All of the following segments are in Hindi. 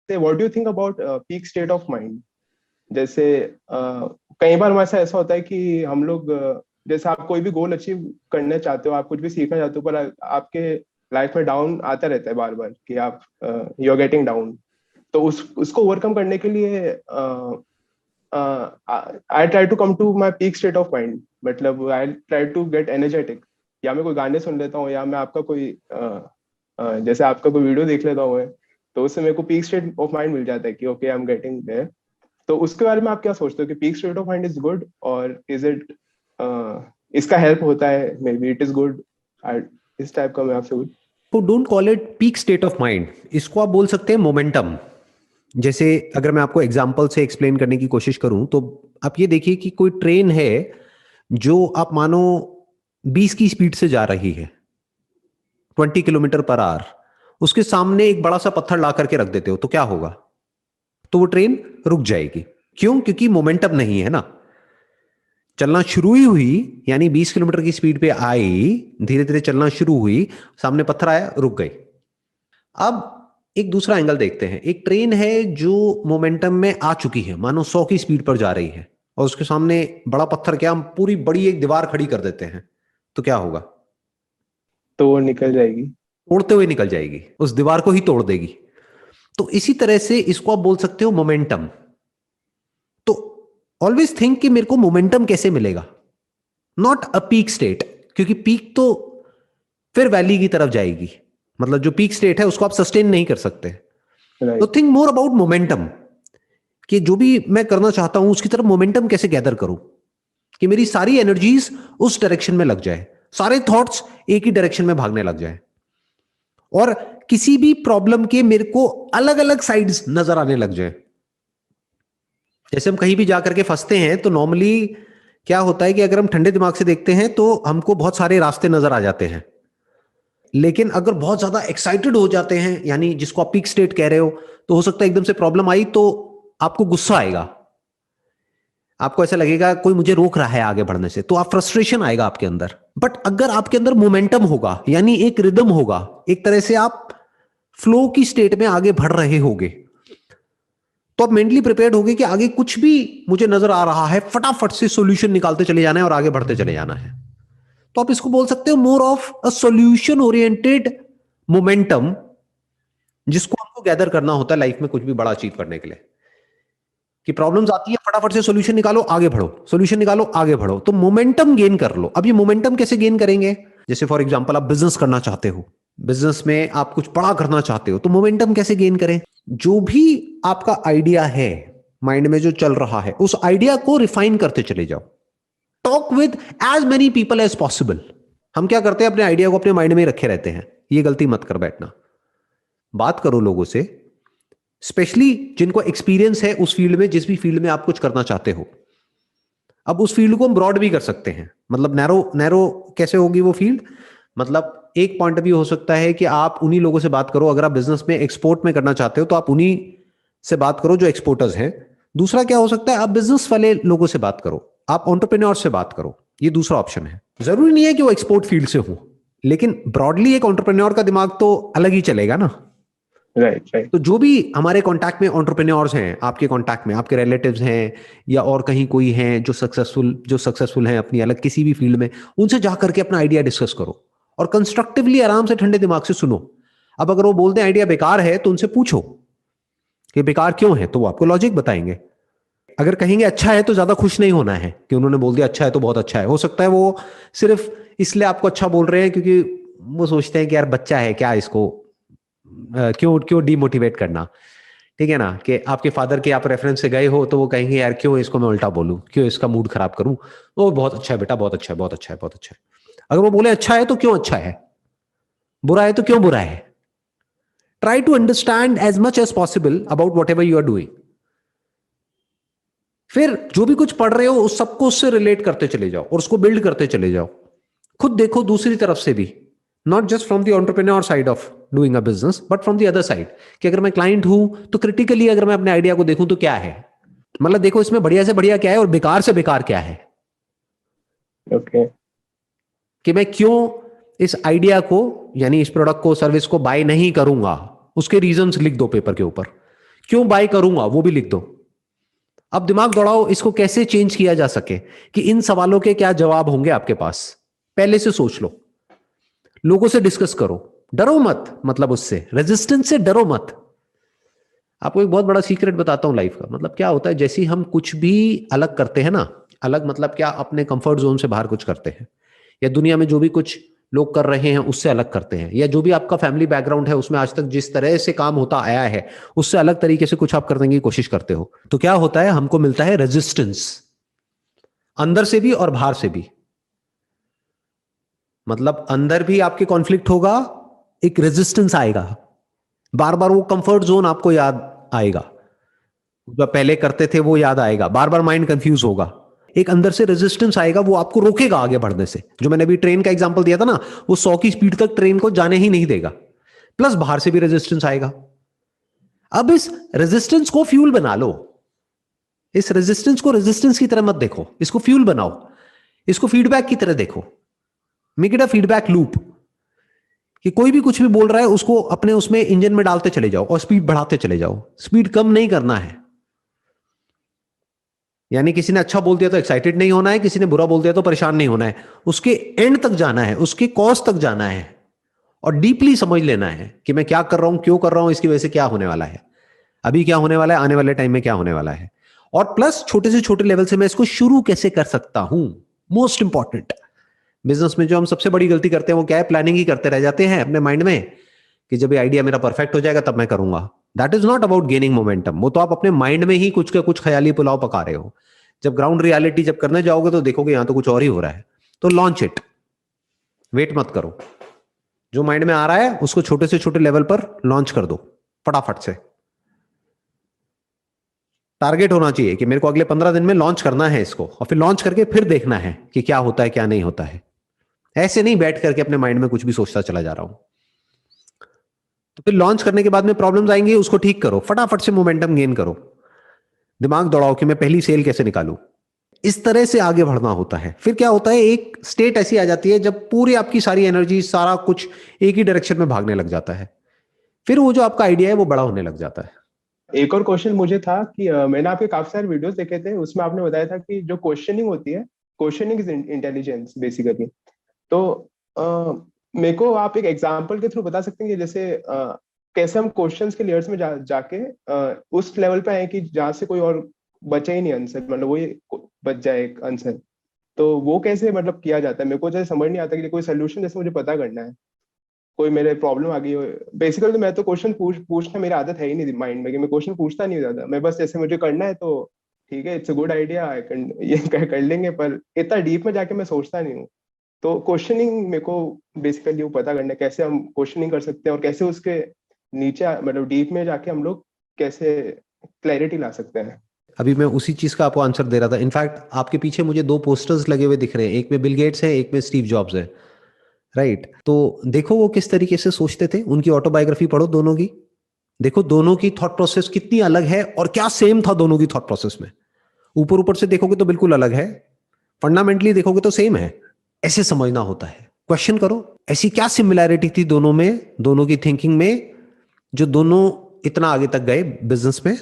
से what do you think about peak state of mind? जैसे कई बार हमारे साथ ऐसा होता है कि हम लोग जैसे आप कोई भी गोल अचीव करना चाहते हो, आप कुछ भी सीखना चाहते हो, पर आपके लाइफ में डाउन आता रहता है बार बार कि आप यू आर गेटिंग डाउन। तो उसको ओवरकम करने के लिए I try to come to my peak state of mind, मतलब I try to get energetic. या मैं कोई गाने सुन लेता हूँ, या मैं आपका कोई जैसे आपका कोई वीडियो देख लेता हूँ मैं, तो उससे मेरे को पीक स्टेट ऑफ माइंड मिल जाता है कि okay I am getting there. तो उसके बारे में आप क्या सोचते हो कि peak state of mind is good, और इज इट इसका हेल्प होता है, maybe it is good, इस टाइप का मैं आपसे कुछ। तो don't call it peak state of mind, इसको आप बोल सकते हैं मोमेंटम। जैसे अगर मैं आपको एग्जांपल से एक्सप्लेन करने की कोशिश करूं तो आप ये देखिए कि कोई ट्रेन है जो आप मानो 20 की स्पीड से जा रही है, 20 किलोमीटर पर आवर। उसके सामने एक बड़ा सा पत्थर ला करके रख देते हो तो क्या होगा? तो वो ट्रेन रुक जाएगी। क्यों? क्योंकि मोमेंटम नहीं है ना। चलना शुरू ही हुई, यानी 20 किलोमीटर की स्पीड पे आई, धीरे धीरे चलना शुरू हुई, सामने पत्थर आया, रुक गई। अब एक दूसरा एंगल देखते हैं। एक ट्रेन है जो मोमेंटम में आ चुकी है, मानो 100 की स्पीड पर जा रही है, और उसके सामने बड़ा पत्थर, क्या हम पूरी बड़ी एक दीवार खड़ी कर देते हैं, तो क्या होगा? तो वो निकल जाएगी। तोड़ते हुए निकल जाएगी, उस दीवार को ही तोड़ देगी। तो इसी तरह से इसको आप बोल सकते हो मोमेंटम। तो ऑलवेज थिंक कि मेरे को मोमेंटम कैसे मिलेगा, नॉट अ पीक स्टेट, क्योंकि पीक तो फिर वैली की तरफ जाएगी। मतलब जो पीक स्टेट है उसको आप सस्टेन नहीं कर सकते। तो right. Think more about momentum, कि जो भी मैं करना चाहता हूं उसकी तरफ मोमेंटम कैसे गैदर करूं कि मेरी सारी एनर्जीज उस डायरेक्शन में लग जाए, सारे थॉट्स एक ही डायरेक्शन में भागने लग जाए, और किसी भी प्रॉब्लम के मेरे को अलग अलग साइड्स नजर आने लग जाए। जैसे हम कहीं भी जाकर के फंसते हैं तो नॉर्मली क्या होता है कि अगर हम ठंडे दिमाग से देखते हैं तो हमको बहुत सारे रास्ते नजर आ जाते हैं। लेकिन अगर बहुत ज्यादा एक्साइटेड हो जाते हैं, यानी जिसको आप पीक स्टेट कह रहे हो, तो हो सकता है एकदम से प्रॉब्लम आई तो आपको गुस्सा आएगा, आपको ऐसा लगेगा कोई मुझे रोक रहा है आगे बढ़ने से, तो आप फ्रस्ट्रेशन आएगा आपके अंदर। बट अगर आपके अंदर मोमेंटम होगा, यानी एक रिदम होगा, एक तरह से आप फ्लो की स्टेट में आगे बढ़ रहे होगे, तो आप मेंटली प्रिपेयर्ड होगे कि आगे कुछ भी मुझे नजर आ रहा है, फटाफट से सॉल्यूशन निकालते चले जाना है और आगे बढ़ते चले जाना है। तो आप इसको बोल सकते हो more of a solution oriented momentum, जिसको हमको गैदर करना होता है लाइफ में कुछ भी बड़ा अचीव करने के लिए। कि प्रॉब्लम्स आती है, फटाफट से सॉल्यूशन निकालो, आगे बढ़ो, सॉल्यूशन निकालो, आगे बढ़ो, तो मोमेंटम गेन कर लो। अब ये मोमेंटम कैसे गेन करेंगे? जैसे फॉर एग्जांपल आप बिजनेस करना चाहते हो, बिजनेस में आप कुछ बड़ा करना चाहते हो, तो मोमेंटम कैसे गेन करें? जो भी आपका आइडिया है, माइंड में जो चल रहा है, उस आइडिया को रिफाइन करते चले जाओ। Talk with as many people as possible. हम क्या करते हैं, अपने आइडिया को अपने माइंड में ही रखे रहते हैं। ये गलती मत कर बैठना, बात करो लोगों से, स्पेशली जिनको एक्सपीरियंस है उस फील्ड में, जिस भी फील्ड में आप कुछ करना चाहते हो। अब उस फील्ड को हम ब्रॉड भी कर सकते हैं, मतलब नैरो नैरो कैसे होगी वो फील्ड? मतलब एक पॉइंट भी हो सकता है कि आप उन्हीं लोगों से बात करो, अगर आप बिजनेस में एक्सपोर्ट में करना चाहते हो तो आप उन्हीं से बात करो जो एक्सपोर्टर्स हैं। दूसरा क्या हो सकता है, आप बिजनेस वाले लोगों से बात करो, आप एंटरप्रेन्योर से बात करो। ये दूसरा ऑप्शन है। जरूरी नहीं है कि वो एक्सपोर्ट फील्ड से हो, लेकिन ब्रॉडली एक एंटरप्रेन्योर का दिमाग तो अलग ही चलेगा ना। राइट। राइट। तो जो भी हमारे कांटेक्ट में एंटरप्रेन्योर्स हैं, आपके कांटेक्ट में आपके रिलेटिव्स हैं या और कहीं कोई हैं जो सक्सेसफुल हैं अपनी अलग किसी भी फील्ड में, उनसे जाकर के अपना आइडिया डिस्कस करो और कंस्ट्रक्टिवली आराम से ठंडे दिमाग से सुनो। अब अगर वो बोलते हैं आइडिया बेकार है तो उनसे पूछो कि बेकार क्यों है, तो वो आपको लॉजिक बताएंगे। अगर कहेंगे अच्छा है तो ज्यादा खुश नहीं होना है कि उन्होंने बोल दिया अच्छा है तो बहुत अच्छा है। हो सकता है वो सिर्फ इसलिए आपको अच्छा बोल रहे हैं क्योंकि वो सोचते हैं कि यार बच्चा है क्या, इसको क्यों क्यों डीमोटिवेट करना। ठीक है ना, कि आपके फादर के आप रेफरेंस से गए हो तो वो कहेंगे यार क्यों इसको मैं उल्टा बोलूं, क्यों इसका मूड खराब करूं, वो बहुत अच्छा है बेटा, बहुत अच्छा है, बहुत अच्छा है, बहुत अच्छा है। अगर वो बोले अच्छा है तो क्यों अच्छा है, बुरा है तो क्यों बुरा है। Try to understand as much as possible about whatever you are doing. फिर जो भी कुछ पढ़ रहे हो उस सबको उससे रिलेट करते चले जाओ और उसको बिल्ड करते चले जाओ। खुद देखो दूसरी तरफ से भी, not just from the entrepreneur side of doing a business, but from the other side, कि अगर मैं क्लाइंट हूं तो क्रिटिकली अगर मैं अपने आइडिया को देखूं तो क्या है, मतलब देखो इसमें बढ़िया से बढ़िया क्या है और बेकार से बेकार क्या है। ओके। कि मैं क्यों इस आइडिया को, यानी इस प्रोडक्ट को सर्विस को बाय नहीं करूंगा, उसके रीजंस लिख दो पेपर के ऊपर। क्यों बाय करूंगा वो भी लिख दो। अब दिमाग दौड़ाओ इसको कैसे चेंज किया जा सके, कि इन सवालों के क्या जवाब होंगे आपके पास, पहले से सोच लो, लोगों से डिस्कस करो, डरो मत, मतलब उससे रेजिस्टेंस से डरो मत। आपको एक बहुत बड़ा सीक्रेट बताता हूं लाइफ का, मतलब क्या होता है जैसे ही हम कुछ भी अलग करते हैं ना, अलग मतलब क्या, अपने कंफर्ट जोन से बाहर कुछ करते हैं, या दुनिया में जो भी कुछ लोग कर रहे हैं उससे अलग करते हैं, या जो भी आपका फैमिली बैकग्राउंड है उसमें आज तक जिस तरह से काम होता आया है उससे अलग तरीके से कुछ आप करने की कोशिश करते हो, तो क्या होता है, हमको मिलता है रेजिस्टेंस, अंदर से भी और बाहर से भी। मतलब अंदर भी आपके कॉन्फ्लिक्ट होगा, एक रेजिस्टेंस आएगा, बार बार वो कंफर्ट जोन आपको याद आएगा, जो पहले करते थे वो याद आएगा, बार बार माइंड कंफ्यूज होगा, एक अंदर से रेजिस्टेंस आएगा, वो आपको रोकेगा आगे बढ़ने से। जो मैंने अभी ट्रेन का एग्जांपल दिया था ना, वो 100 की स्पीड तक ट्रेन को जाने ही नहीं देगा, प्लस बाहर से भी रेजिस्टेंस आएगा। अब इस रेजिस्टेंस को फ्यूल बना लो, इस रेजिस्टेंस को रेजिस्टेंस की तरह मत देखो, इसको फ्यूल बनाओ, इसको फीडबैक की तरह देखो, make it a feedback loop, कि कोई भी कुछ भी बोल रहा है उसको अपने उसमें इंजन में डालते चले जाओ और स्पीड बढ़ाते चले जाओ, स्पीड कम नहीं करना है। यानी किसी ने अच्छा बोल दिया तो एक्साइटेड नहीं होना है, किसी ने बुरा बोल दिया तो परेशान नहीं होना है, उसके एंड तक जाना है, उसके कॉज तक जाना है, और डीपली समझ लेना है कि मैं क्या कर रहा हूं, क्यों कर रहा हूं, इसकी वजह से क्या होने वाला है, अभी क्या होने वाला है, आने वाले टाइम में क्या होने वाला है, और प्लस छोटे से छोटे लेवल से मैं इसको शुरू कैसे कर सकता हूं। मोस्ट इंपॉर्टेंट, बिजनेस में जो हम सबसे बड़ी गलती करते हैं वो क्या है, प्लानिंग ही करते रह जाते हैं अपने माइंड में, कि जब ये आइडिया मेरा परफेक्ट हो जाएगा तब मैं करूंगा। That is not about gaining momentum, वो तो आप अपने माइंड में ही कुछ का कुछ ख्याली पुलाव पका रहे हो। जब ग्राउंड रियलिटी जब करने जाओगे तो देखोगे यहां तो कुछ और ही हो रहा है, तो लॉन्च इट, वेट मत करो, जो माइंड में आ रहा है उसको छोटे से छोटे लेवल पर लॉन्च कर दो फटाफट से। टारगेट होना चाहिए कि मेरे को अगले 15 दिन में लॉन्च करना है इसको, और फिर लॉन्च करके फिर देखना है कि क्या होता है क्या नहीं होता है। ऐसे नहीं बैठ करके अपने माइंड में कुछ भी सोचता चला जा रहा हूं। तो फिर लॉन्च करने के बाद में प्रॉब्लम्स आएंगी, उसको ठीक करो, फटाफट से मोमेंटम गेन करो, दिमाग दौड़ाओ कि मैं पहली सेल कैसे निकालूं। इस तरह से आगे बढ़ना होता है। फिर क्या होता है, एक स्टेट ऐसी आ जाती है जब पूरी आपकी सारी एनर्जी, सारा कुछ एक ही डायरेक्शन में भागने लग जाता है, फिर वो जो आपका आइडिया है वो बड़ा होने लग जाता है। एक और क्वेश्चन मुझे था कि मैंने आपके काफी सारे वीडियोस देखे थे, उसमें आपने बताया था कि जो क्वेश्चनिंग होती है, क्वेश्चनिंग इज इंटेलिजेंस बेसिकली। तो अ, मेरे को आप एक एग्जांपल के थ्रू बता सकते हैं कि जैसे कैसे हम क्वेश्चंस के लेयर्स में जाके उस लेवल पे आए कि जहाँ से कोई और बचे ही नहीं आंसर, मतलब वही बच जाए एक आंसर। तो वो कैसे मतलब किया जाता है, मेरे को जैसे समझ नहीं आता कि कोई सोल्यूशन जैसे मुझे पता करना है, कोई मेरे प्रॉब्लम आ गई हो। बेसिकली तो मैं तो क्वेश्चन पूछना मेरी आदत है ही नहीं माइंड में, कि मैं क्वेश्चन पूछता नहीं ज्यादा, मैं बस जैसे मुझे करना है तो ठीक है, इट्स अ गुड आइडिया, ये कर लेंगे, पर इतना डीप में जाके मैं सोचता नहीं हूँ। तो क्वेश्चनिंग मेरे को बेसिकली वो पता करना है, कैसे हम क्वेश्चनिंग कर सकते हैं और कैसे उसके नीचे मतलब डीप में जाके हम लोग कैसे क्लैरिटी ला सकते हैं। अभी मैं उसी चीज का आपको आंसर दे रहा था। इनफैक्ट आपके पीछे मुझे 2 पोस्टर्स लगे हुए दिख रहे हैं, एक में बिल गेट्स है, एक में स्टीव जॉब्स है, राइट? तो देखो वो किस तरीके से सोचते थे, उनकी ऑटोबायोग्राफी पढ़ो दोनों की, देखो दोनों की थॉट प्रोसेस कितनी अलग है और क्या सेम था दोनों की थॉट प्रोसेस में। ऊपर ऊपर से देखोगे तो बिल्कुल अलग है, फंडामेंटली देखोगे तो सेम है। ऐसे समझना होता है, क्वेश्चन करो ऐसी क्या सिमिलैरिटी थी दोनों में, दोनों की थिंकिंग में, जो दोनों इतना आगे तक गए बिजनेस में।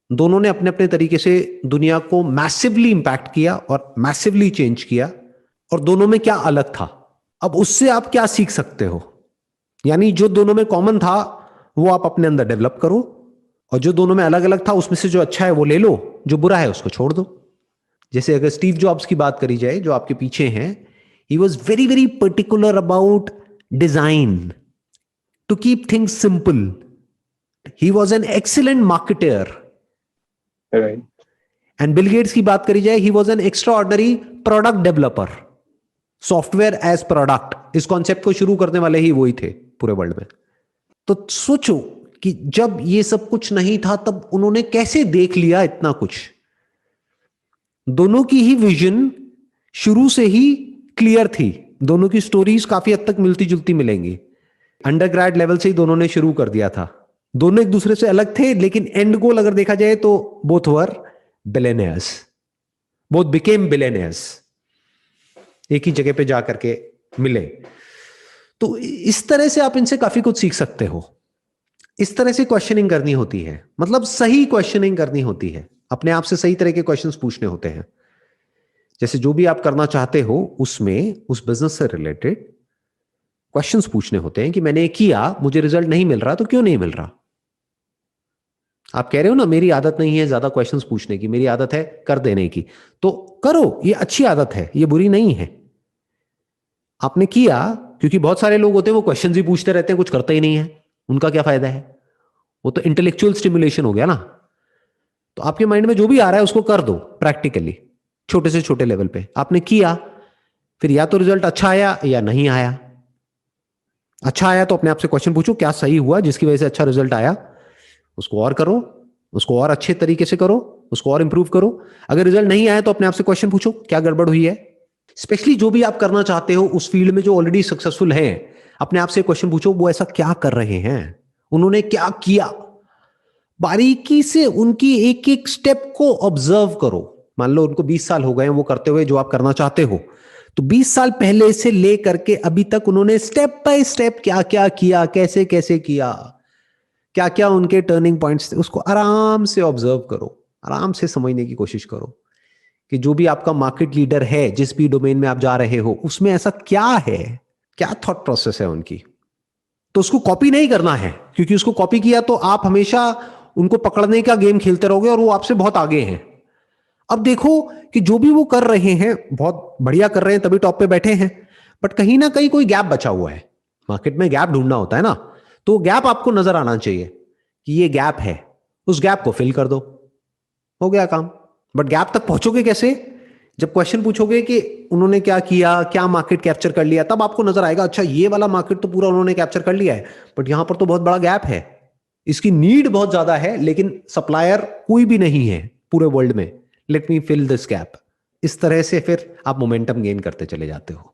दोनों ने अपने अपने तरीके से दुनिया को मैसिवली इंपैक्ट किया और मैसिवली चेंज किया, और दोनों में क्या अलग था, अब उससे आप क्या सीख सकते हो। यानी जो दोनों में कॉमन था वो आप अपने अंदर डेवलप करो, और जो दोनों में अलग अलग था उसमें से जो अच्छा है वो ले लो, जो बुरा है उसको छोड़ दो। जैसे अगर स्टीव जॉब्स की बात करी जाए जो आपके पीछे हैं, he was very very particular about design, to keep things simple. He was an excellent marketer. Right. And Bill Gates की बात करी जाए, he was an extraordinary product developer, software as product, इस कॉन्सेप्ट को शुरू करने वाले ही वही थे पूरे वर्ल्ड में। तो सोचो कि जब ये सब कुछ नहीं था तब उन्होंने कैसे देख लिया इतना कुछ। दोनों की ही विजन शुरू से ही क्लियर थी, दोनों की स्टोरीज काफी हद तक मिलती जुलती मिलेंगी। अंडरग्रेड लेवल से ही दोनों ने शुरू कर दिया था, दोनों एक दूसरे से अलग थे, लेकिन एंड गोल अगर देखा जाए तो both were billionaires, both became billionaires, एक ही जगह पे जाकर के मिले। तो इस तरह से आप इनसे काफी कुछ सीख सकते हो। इस तरह से क्वेश्चनिंग करनी होती है, मतलब सही क्वेश्चनिंग करनी होती है, अपने आप से सही तरह के क्वेश्चंस पूछने होते हैं। जैसे जो भी आप करना चाहते हो उसमें उस बिजनेस से रिलेटेड क्वेश्चंस पूछने होते हैं कि मैंने किया, मुझे रिजल्ट नहीं मिल रहा, तो क्यों नहीं मिल रहा। आप कह रहे हो ना मेरी आदत नहीं है ज्यादा क्वेश्चंस पूछने की, मेरी आदत है कर देने की, तो करो, ये अच्छी आदत है, ये बुरी नहीं है। आपने किया, क्योंकि बहुत सारे लोग होते हैं वो क्वेश्चंस ही पूछते रहते हैं, कुछ करते ही नहीं है, उनका क्या फायदा है। वो तो इंटेलेक्चुअल स्टिमुलेशन हो गया ना। तो आपके माइंड में जो भी आ रहा है उसको कर दो प्रैक्टिकली, छोटे से छोटे लेवल पे। आपने किया, फिर या तो रिजल्ट अच्छा आया या नहीं आया। अच्छा आया तो अपने आप से क्वेश्चन पूछो क्या सही हुआ जिसकी वजह से अच्छा रिजल्ट आया, उसको और करो, उसको और अच्छे तरीके से करो, उसको और इंप्रूव करो। अगर रिजल्ट नहीं आया तो अपने आप से क्वेश्चन पूछो क्या गड़बड़ हुई है। स्पेशली जो भी आप करना चाहते हो उस फील्ड में जो ऑलरेडी सक्सेसफुल है, अपने आप से क्वेश्चन पूछो वो ऐसा क्या कर रहे हैं, उन्होंने क्या किया। बारीकी से उनकी एक एक स्टेप को ऑब्जर्व करो। मान लो उनको 20 साल हो गए हैं वो करते हुए जो आप करना चाहते हो, तो 20 साल पहले से लेकर के अभी तक उन्होंने स्टेप बाय स्टेप क्या क्या किया, कैसे कैसे किया, क्या क्या उनके टर्निंग पॉइंट्स थे, उसको आराम से ऑब्जर्व करो, आराम से समझने की कोशिश करो कि जो भी आपका मार्केट लीडर है, जिस भी डोमेन में आप जा रहे हो, उसमें ऐसा क्या है, क्या थॉट प्रोसेस है उनकी। तो उसको कॉपी नहीं करना है, क्योंकि उसको कॉपी किया तो आप हमेशा उनको पकड़ने का गेम खेलते रहोगे और वो आपसे बहुत आगे हैं। अब देखो कि जो भी वो कर रहे हैं बहुत बढ़िया कर रहे हैं, तभी टॉप पे बैठे हैं, बट कहीं ना कहीं कोई गैप बचा हुआ है। मार्केट में गैप ढूंढना होता है ना, तो गैप आपको नजर आना चाहिए कि ये गैप है, उस गैप को फिल कर दो, हो गया काम। बट गैप तक पहुंचोगे कैसे, जब क्वेश्चन पूछोगे कि उन्होंने क्या किया, क्या मार्केट कैप्चर कर लिया, तब आपको नजर आएगा अच्छा ये वाला मार्केट तो पूरा उन्होंने कैप्चर कर लिया है, बट यहां पर तो बहुत बड़ा गैप है, इसकी नीड बहुत ज्यादा है लेकिन सप्लायर कोई भी नहीं है पूरे वर्ल्ड में, let me fill this gap. इस तरह से फिर आप मोमेंटम गेन करते चले जाते हो।